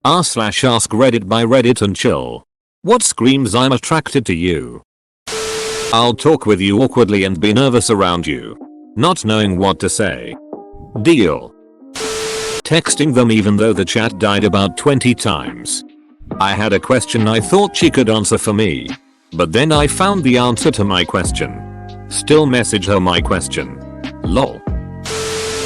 r/Askreddit by Reddit and chill. What screams I'm attracted to you? I'll talk with you awkwardly and be nervous around you, not knowing what to say. Deal. Texting them even though the chat died about 20 times. I had a question I thought she could answer for me, but then I found the answer to my question. Still message her my question. Lol.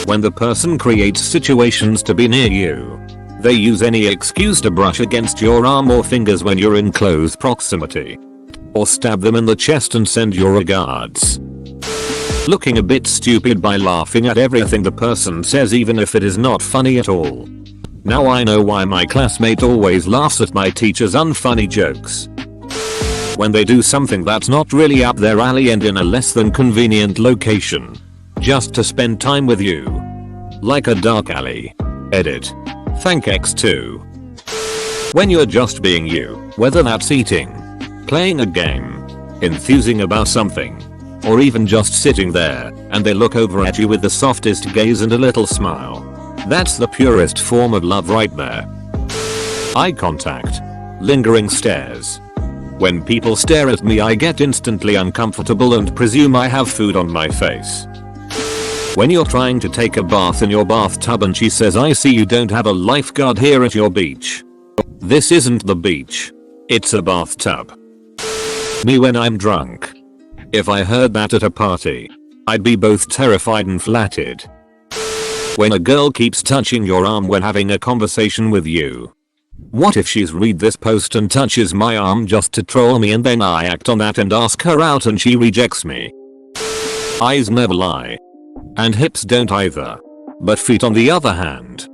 When the person creates situations to be near you, they use any excuse to brush against your arm or fingers when you're in close proximity. Or stab them in the chest and send your regards. Looking a bit stupid by laughing at everything the person says even if it is not funny at all. Now I know why my classmate always laughs at my teacher's unfunny jokes. When they do something that's not really up their alley and in a less than convenient location. Just to spend time with you. Like a dark alley. Edit. Thank X2. When you're just being you, whether that's eating, playing a game, enthusing about something, or even just sitting there, and they look over at you with the softest gaze and a little smile. That's the purest form of love right there. Eye contact. Lingering stares. When people stare at me I get instantly uncomfortable and presume I have food on my face. When you're trying to take a bath in your bathtub and she says I see you don't have a lifeguard here at your beach. This isn't the beach. It's a bathtub. Me when I'm drunk. If I heard that at a party, I'd be both terrified and flattered. When a girl keeps touching your arm when having a conversation with you. What if she's read this post and touches my arm just to troll me and then I act on that and ask her out and she rejects me? Eyes never lie. And hips don't either. But feet on the other hand.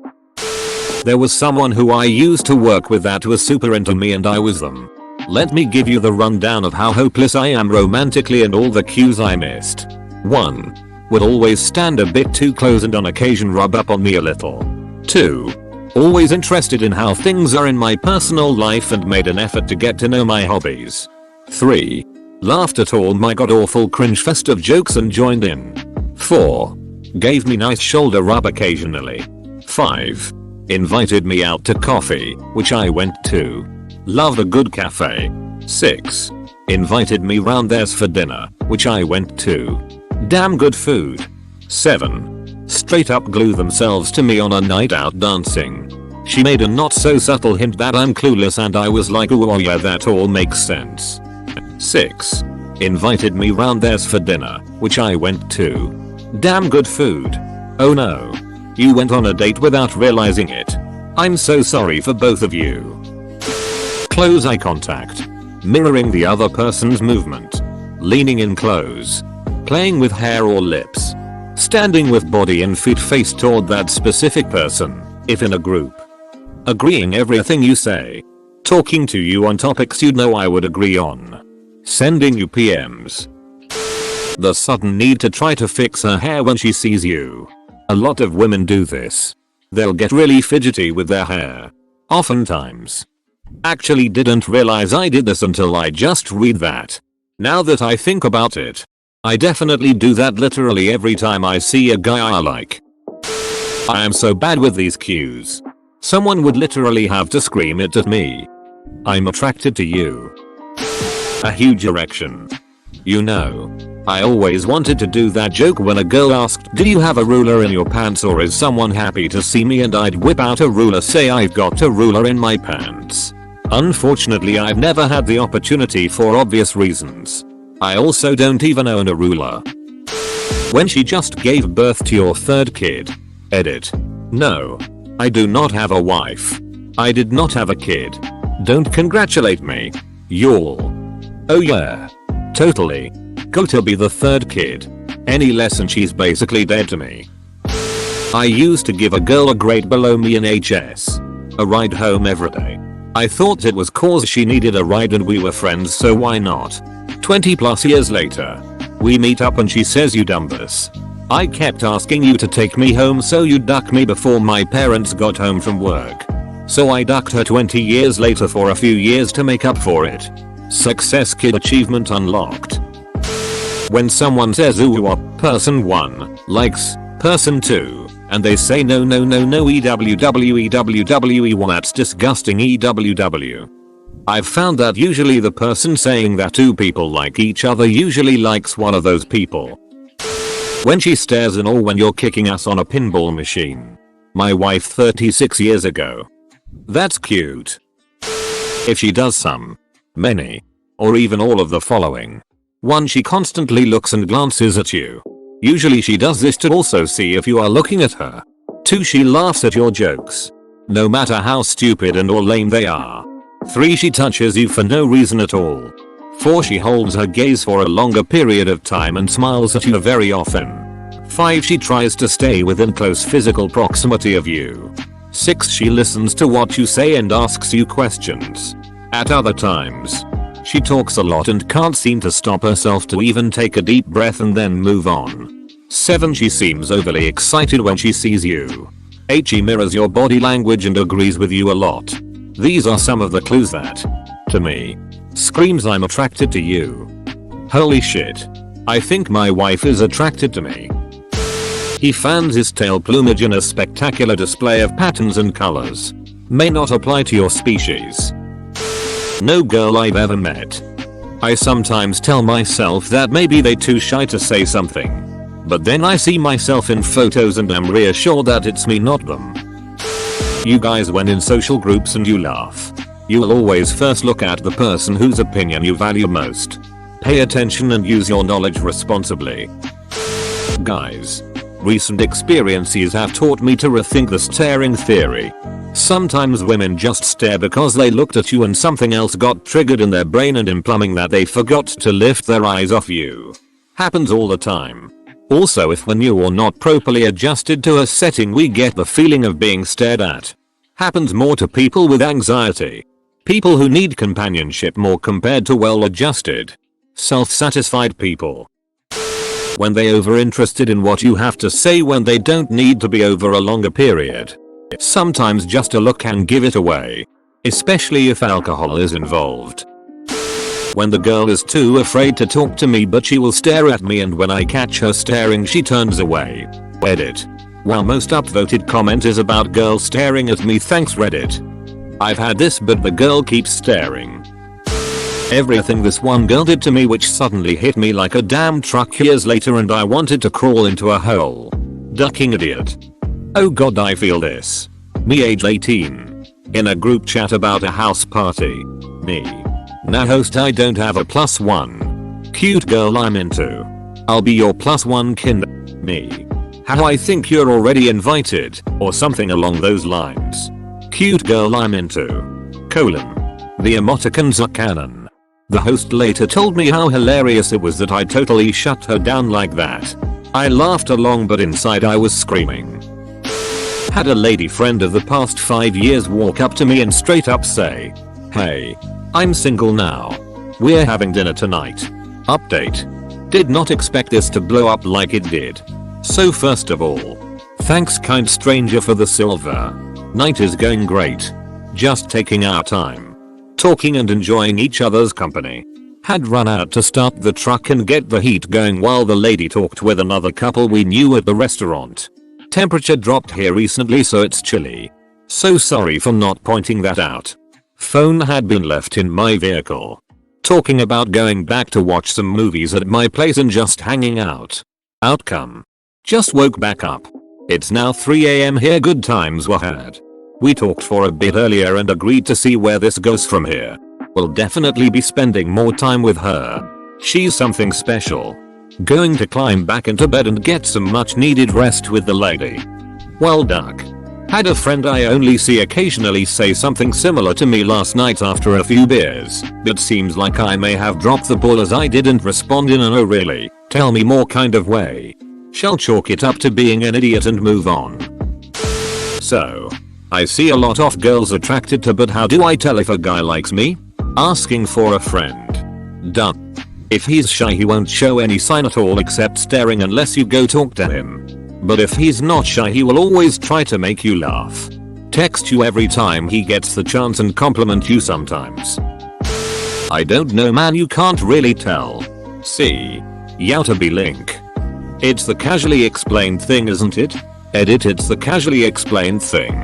There was someone who I used to work with that was super into me and I was them. Let me give you the rundown of how hopeless I am romantically and all the cues I missed. 1. Would always stand a bit too close and on occasion rub up on me a little. 2. Always interested in how things are in my personal life and made an effort to get to know my hobbies. 3. Laughed at all my god awful cringe fest of jokes and joined in. 4. Gave me nice shoulder rub occasionally. 5. Invited me out to coffee, which I went to. Loved a good cafe. 6. Invited me round theirs for dinner, which I went to. Damn good food. 7. Straight up glue themselves to me on a night out dancing. She made a not so subtle hint that I'm clueless and I was like ooh oh yeah that all makes sense. 6. Invited me round theirs for dinner, which I went to. Damn good food. Oh no. You went on a date without realizing it. I'm so sorry for both of you. Close eye contact. Mirroring the other person's movement. Leaning in close. Playing with hair or lips. Standing with body and feet face toward that specific person, if in a group. Agreeing everything you say. Talking to you on topics you'd know I would agree on. Sending you PMs. The sudden need to try to fix her hair when she sees you. A lot of women do this. They'll get really fidgety with their hair. Oftentimes. Actually didn't realize I did this until I just read that. Now that I think about it. I definitely do that literally every time I see a guy I like. I am so bad with these cues. Someone would literally have to scream it at me. I'm attracted to you. A huge erection. You know. I always wanted to do that joke when a girl asked do you have a ruler in your pants or is someone happy to see me and I'd whip out a ruler say I've got a ruler in my pants. Unfortunately I've never had the opportunity for obvious reasons. I also don't even own a ruler. When she just gave birth to your third kid. Edit. No. I do not have a wife. I did not have a kid. Don't congratulate me. Y'all. Oh yeah. Totally. Go to be the third kid. Any less and she's basically dead to me. I used to give a girl a grade below me in HS. A ride home every day. I thought it was cause she needed a ride and we were friends so why not. 20 plus years later. We meet up and she says you dumbus. I kept asking you to take me home so you'd duck me before my parents got home from work. So I ducked her 20 years later for a few years to make up for it. Success kid achievement unlocked. When someone says ooh what person 1 likes, person 2 And they say no no no no EWW that's disgusting EWW. I've found that usually the person saying that two people like each other usually likes one of those people. When she stares in awe when you're kicking ass on a pinball machine. My wife 36 years ago. That's cute. If she does some, many, or even all of the following. 1. She constantly looks and glances at you. Usually she does this to also see if you are looking at her. 2. She laughs at your jokes. No matter how stupid and or lame they are. 3. She touches you for no reason at all. 4. She holds her gaze for a longer period of time and smiles at you very often. 5. She tries to stay within close physical proximity of you. 6. She listens to what you say and asks you questions. At other times, she talks a lot and can't seem to stop herself to even take a deep breath and then move on. 7. She seems overly excited when she sees you. 8. She mirrors your body language and agrees with you a lot. These are some of the clues that, to me, screams I'm attracted to you. Holy shit. I think my wife is attracted to me. He fans his tail plumage in a spectacular display of patterns and colors. May not apply to your species. No girl I've ever met. I sometimes tell myself that maybe they too shy to say something. But then I see myself in photos and am reassured that it's me not them. You guys when in social groups and you laugh. You will always first look at the person whose opinion you value most. Pay attention and use your knowledge responsibly. Guys. Recent experiences have taught me to rethink the staring theory. Sometimes women just stare because they looked at you and something else got triggered in their brain and implying that they forgot to lift their eyes off you. Happens all the time. Also if we're new or not properly adjusted to a setting we get the feeling of being stared at. Happens more to people with anxiety. People who need companionship more compared to well-adjusted, self-satisfied people. When they over-interested in what you have to say when they don't need to be over a longer period. Sometimes just a look can give it away. Especially if alcohol is involved. When the girl is too afraid to talk to me but she will stare at me and when I catch her staring she turns away. Edit. While most upvoted comment is about girls staring at me thanks Reddit. I've had this but the girl keeps staring. Everything this one girl did to me which suddenly hit me like a damn truck years later and I wanted to crawl into a hole. Ducking idiot. Oh god I feel this. Me age 18. In a group chat about a house party. Me. Nah host I don't have a +1. Cute girl I'm into. I'll be your +1 kind. Me. How I think you're already invited or something along those lines. Cute girl I'm into. Colon. The emoticons are canon. The host later told me how hilarious it was that I totally shut her down like that. I laughed along but inside I was screaming. Had a lady friend of the past 5 years walk up to me and straight up say, "Hey, I'm single now. We're having dinner tonight." Update. Did not expect this to blow up like it did. So first of all, thanks kind stranger for the silver. Night is going great. Just taking our time. Talking and enjoying each other's company. Had run out to start the truck and get the heat going while the lady talked with another couple we knew at the restaurant. Temperature dropped here recently so it's chilly. So sorry for not pointing that out. Phone had been left in my vehicle. Talking about going back to watch some movies at my place and just hanging out. Outcome. Just woke back up. It's now 3 AM here good times were had. We talked for a bit earlier and agreed to see where this goes from here. We'll definitely be spending more time with her. She's something special. Going to climb back into bed and get some much needed rest with the lady. Well duck. Had a friend I only see occasionally say something similar to me last night after a few beers, but seems like I may have dropped the ball as I didn't respond in an "oh really, tell me more" kind of way. Shall chalk it up to being an idiot and move on. So, I see a lot of girls attracted to but how do I tell if a guy likes me? Asking for a friend. Done. If he's shy he won't show any sign at all except staring unless you go talk to him. But if he's not shy he will always try to make you laugh. Text you every time he gets the chance and compliment you sometimes. I don't know man you can't really tell. See. Youta be link. It's the casually explained thing isn't it? Edit, it's the casually explained thing.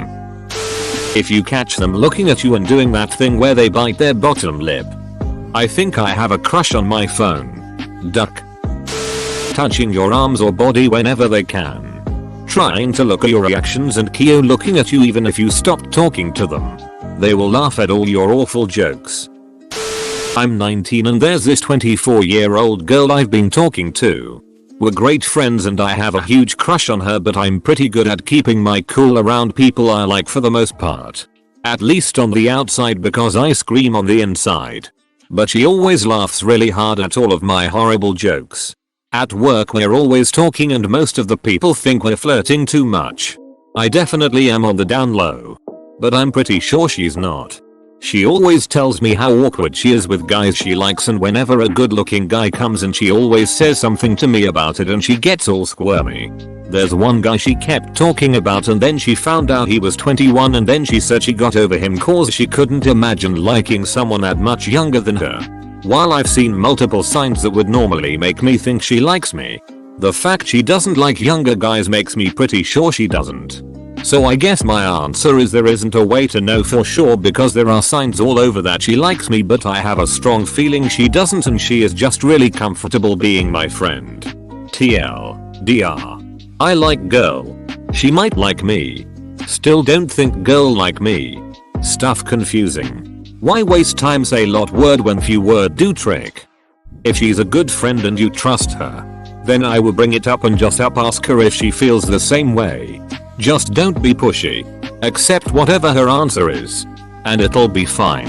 If you catch them looking at you and doing that thing where they bite their bottom lip. I think I have a crush on my phone. Duck. Touching your arms or body whenever they can. Trying to look at your reactions and Kyo looking at you even if you stopped talking to them. They will laugh at all your awful jokes. I'm 19 and there's this 24-year-old girl I've been talking to. We're great friends and I have a huge crush on her, but I'm pretty good at keeping my cool around people I like for the most part. At least on the outside, because I scream on the inside. But she always laughs really hard at all of my horrible jokes. At work we're always talking and most of the people think we're flirting too much. I definitely am on the down low. But I'm pretty sure she's not. She always tells me how awkward she is with guys she likes, and whenever a good looking guy comes and she always says something to me about it and she gets all squirmy. There's one guy she kept talking about and then she found out he was 21 and then she said she got over him cause she couldn't imagine liking someone that much younger than her. While I've seen multiple signs that would normally make me think she likes me, the fact she doesn't like younger guys makes me pretty sure she doesn't. So I guess my answer is there isn't a way to know for sure because there are signs all over that she likes me, but I have a strong feeling she doesn't and she is just really comfortable being my friend. TLDR. I like girl. She might like me. Still don't think girl like me. Stuff confusing. Why waste time say lot word when few word do trick? If she's a good friend and you trust her, then I will bring it up and just ask her if she feels the same way. Just don't be pushy. Accept whatever her answer is. And it'll be fine.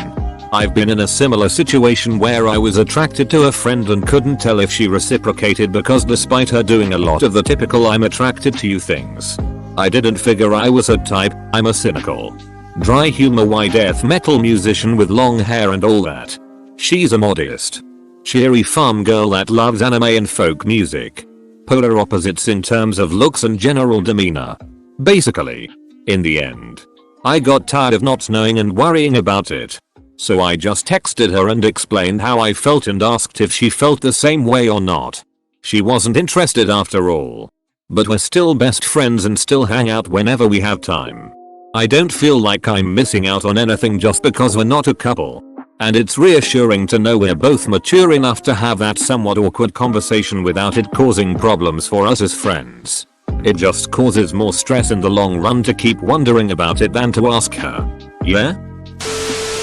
I've been in a similar situation where I was attracted to a friend and couldn't tell if she reciprocated because despite her doing a lot of the typical I'm attracted to you things, I didn't figure I was her type. I'm a cynical, dry humor white death metal musician with long hair and all that. She's a modest, cheery farm girl that loves anime and folk music. Polar opposites in terms of looks and general demeanor. Basically, in the end, I got tired of not knowing and worrying about it. So I just texted her and explained how I felt and asked if she felt the same way or not. She wasn't interested after all. But we're still best friends and still hang out whenever we have time. I don't feel like I'm missing out on anything just because we're not a couple. And it's reassuring to know we're both mature enough to have that somewhat awkward conversation without it causing problems for us as friends. It just causes more stress in the long run to keep wondering about it than to ask her. Yeah?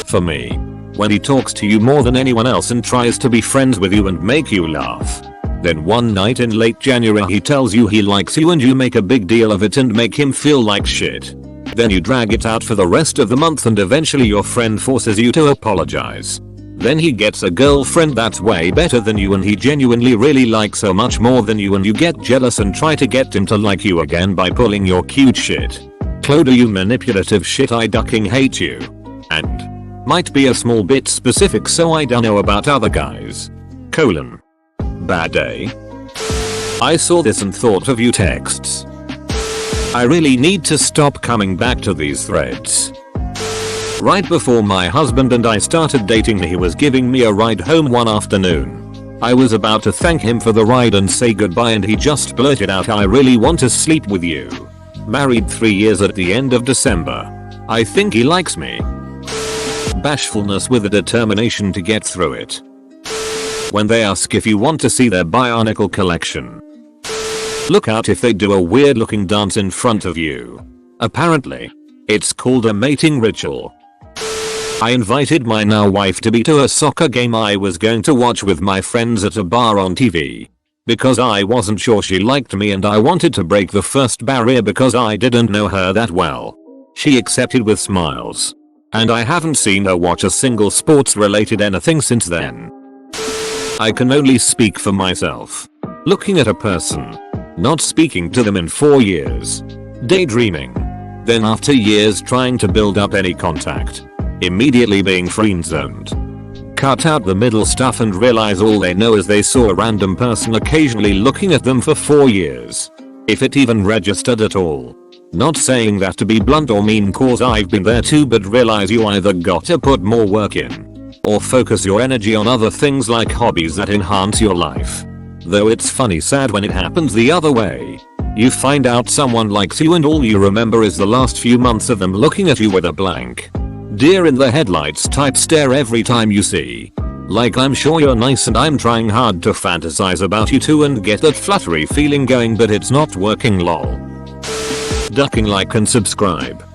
For me, when he talks to you more than anyone else and tries to be friends with you and make you laugh. Then one night in late January he tells you he likes you and you make a big deal of it and make him feel like shit. Then you drag it out for the rest of the month and eventually your friend forces you to apologize. Then he gets a girlfriend that's way better than you and he genuinely really likes her much more than you and you get jealous and try to get him to like you again by pulling your cute shit. Clodo, you manipulative shit, I ducking hate you. And might be a small bit specific so I don't know about other guys. Bad day. I saw this and thought of you texts. I really need to stop coming back to these threads. Right before my husband and I started dating he was giving me a ride home one afternoon. I was about to thank him for the ride and say goodbye and he just blurted out, I really want to sleep with you. Married 3 years at the end of December. I think he likes me. Bashfulness with a determination to get through it. When they ask if you want to see their Bionicle collection, look out if they do a weird looking dance in front of you. Apparently, it's called a mating ritual. I invited my now wife to be to a soccer game I was going to watch with my friends at a bar on TV. Because I wasn't sure she liked me and I wanted to break the first barrier because I didn't know her that well. She accepted with smiles. And I haven't seen her watch a single sports related anything since then. I can only speak for myself. Looking at a person, not speaking to them in 4 years, daydreaming, then after years trying to build up any contact, immediately being friend-zoned. Cut out the middle stuff and realize all they know is they saw a random person occasionally looking at them for 4 years. If it even registered at all. Not saying that to be blunt or mean cause I've been there too, but realize you either gotta put more work in, or focus your energy on other things like hobbies that enhance your life. Though it's funny sad when it happens the other way. You find out someone likes you and all you remember is the last few months of them looking at you with a blank deer in the headlights type stare every time you see. Like, I'm sure you're nice and I'm trying hard to fantasize about you too and get that fluttery feeling going, but it's not working lol. Ducking like and subscribe.